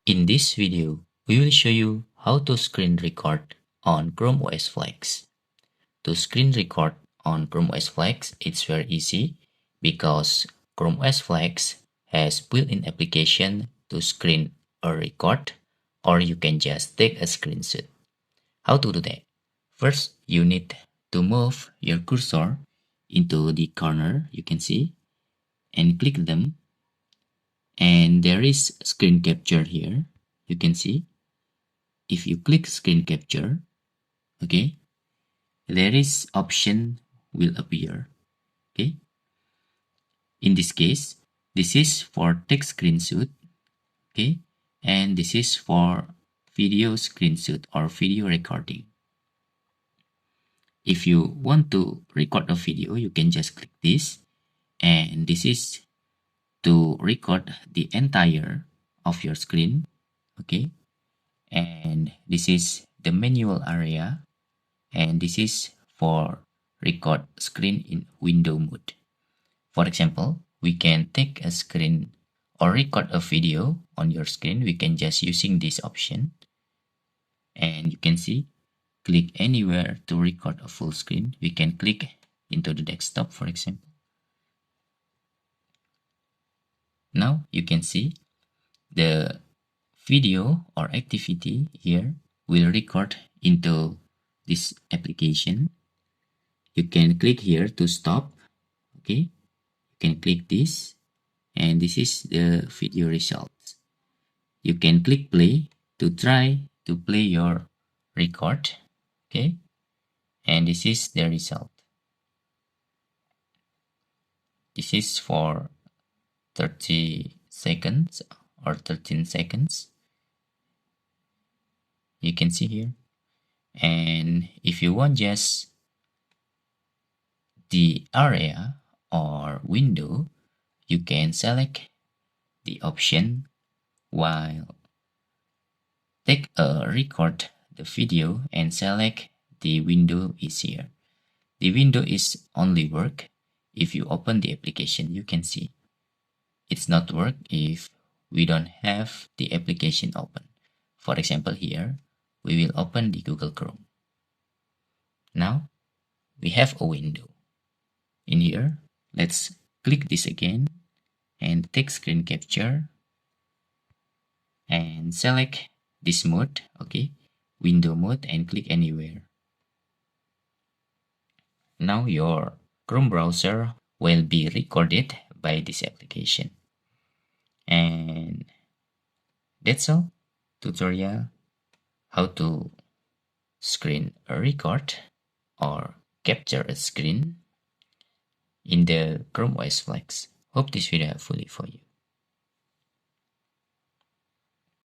In this video, we will show you how to screen record on ChromeOS Flex. To screen record on ChromeOS Flex, it's very easy because ChromeOS Flex has built-in application to screen or record, or you can just take a screenshot. How to do that? First, you need to move your cursor into the corner you can see and click them, and there is screen capture here. You can see if you click screen capture, okay, there is option will appear. Okay, in this case, this is for text screenshot, okay, and this is for video screenshot or video recording. If you want to record a video, you can just click this, and this is to record the entire of your screen, okay, and this is the manual area, and this is for record screen in window mode. For example, we can take a screen or record a video on your screen. We can just using this option, and you can see click anywhere to record a full screen. We can click into the desktop, for example. Now you can see the video or activity here will record into this application. You can click here to stop, okay, you can click this, and this is the video results. You can click play to try to play your record, okay, and this is the result. This is for 30 seconds or 13 seconds, you can see here. And if you want just the area or window, you can select the option while take a record the video and select the window is here. The window is only work if you open the application. You can see it's not work if we don't have the application open. For example, here we will open the Google Chrome. Now we have a window. In here, let's click this again and take screen capture and select this mode, okay, window mode, and click anywhere. Now your Chrome browser will be recorded by this application. And that's all. Tutorial how to screen a record or capture a screen in the ChromeOS Flex. Hope this video helpful for you.